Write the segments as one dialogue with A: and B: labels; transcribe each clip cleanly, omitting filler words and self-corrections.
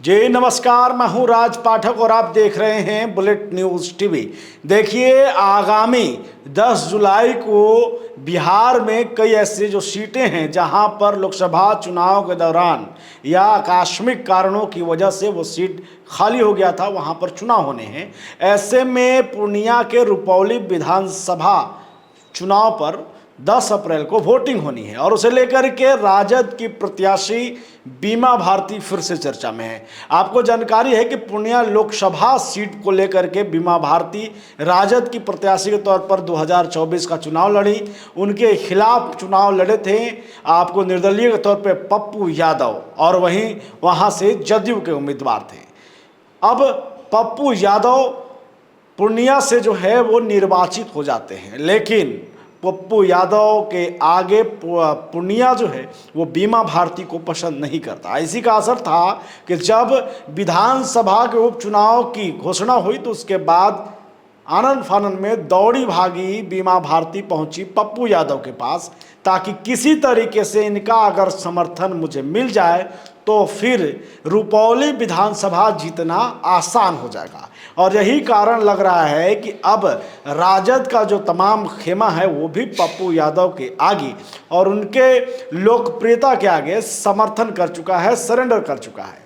A: जी नमस्कार, मैं हूं राज पाठक और आप देख रहे हैं बुलेट न्यूज़ टीवी। देखिए, आगामी 10 जुलाई को बिहार में कई ऐसी जो सीटें हैं जहां पर लोकसभा चुनाव के दौरान या आकस्मिक कारणों की वजह से वो सीट खाली हो गया था, वहां पर चुनाव होने हैं। ऐसे में पूर्णिया के रुपौली विधानसभा चुनाव पर 10 अप्रैल को वोटिंग होनी है और उसे लेकर के राजद की प्रत्याशी बीमा भारती फिर से चर्चा में है। आपको जानकारी है कि पूर्णिया लोकसभा सीट को लेकर के बीमा भारती राजद की प्रत्याशी के तौर पर 2024 का चुनाव लड़ी, उनके खिलाफ चुनाव लड़े थे आपको निर्दलीय के तौर पर पप्पू यादव और वहीं वहां से जदयू के उम्मीदवार थे। अब पप्पू यादव पूर्णिया से जो है वो निर्वाचित हो जाते हैं, लेकिन पप्पू यादव के आगे पूर्णिया जो है वो बीमा भारती को पसंद नहीं करता। इसी का असर था कि जब विधानसभा के उपचुनाव की घोषणा हुई तो उसके बाद आनंद फानन में दौड़ी भागी बीमा भारती पहुंची पप्पू यादव के पास, ताकि किसी तरीके से इनका अगर समर्थन मुझे मिल जाए तो फिर रुपौली विधानसभा जीतना आसान हो जाएगा। और यही कारण लग रहा है कि अब राजद का जो तमाम खेमा है वो भी पप्पू यादव के आगे और उनके लोकप्रियता के आगे समर्थन कर चुका है, सरेंडर कर चुका है।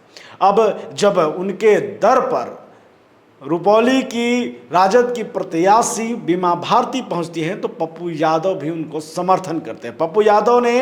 A: अब जब उनके दर पर रुपौली की राजद की प्रत्याशी बीमा भारती पहुंचती हैं तो पप्पू यादव भी उनको समर्थन करते हैं। पप्पू यादव ने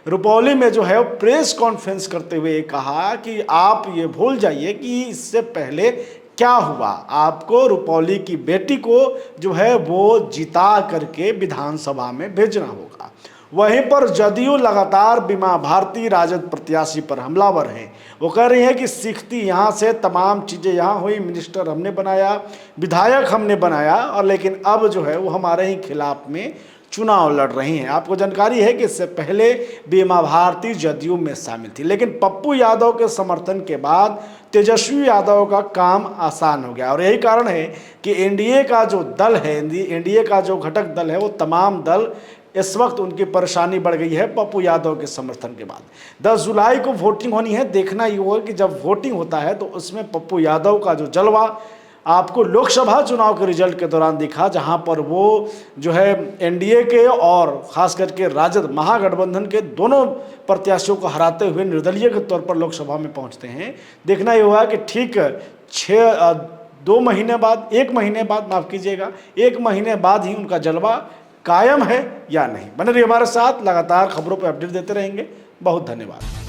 A: रुपौली में जो है प्रेस कॉन्फ्रेंस करते हुए कहा कि आप ये भूल जाइए कि इससे पहले क्या हुआ, आपको रुपौली की बेटी को जो है वो जिता करके विधानसभा में भेजना होगा। वहीं पर जदयू लगातार बीमा भारती राजद प्रत्याशी पर हमलावर हैं। वो कह रही हैं कि सीखती यहाँ से तमाम चीज़ें यहाँ हुई, मिनिस्टर हमने बनाया, विधायक हमने बनाया, और लेकिन अब जो है वो हमारे ही खिलाफ में चुनाव लड़ रही हैं। आपको जानकारी है कि इससे पहले बीमा भारती जदयू में शामिल थी, लेकिन पप्पू यादव के समर्थन के बाद तेजस्वी यादव का काम आसान हो गया। और यही कारण है कि एनडीए का जो दल है, एनडीए का जो घटक दल है, वो तमाम दल इस वक्त उनकी परेशानी बढ़ गई है पप्पू यादव के समर्थन के बाद। 10 जुलाई को वोटिंग होनी है। देखना ये होगा कि जब वोटिंग होता है तो उसमें पप्पू यादव का जो जलवा आपको लोकसभा चुनाव के रिजल्ट के दौरान दिखा, जहां पर वो जो है एनडीए के और खास करके राजद महागठबंधन के दोनों प्रत्याशियों को हराते हुए निर्दलीय के तौर पर लोकसभा में पहुंचते हैं। देखना ये होगा कि ठीक 2 महीने बाद, 1 महीने बाद, माफ़ कीजिएगा, 1 महीने बाद ही उनका जलवा कायम है या नहीं। बने रहिए हमारे साथ, लगातार खबरों पर अपडेट देते रहेंगे। बहुत धन्यवाद।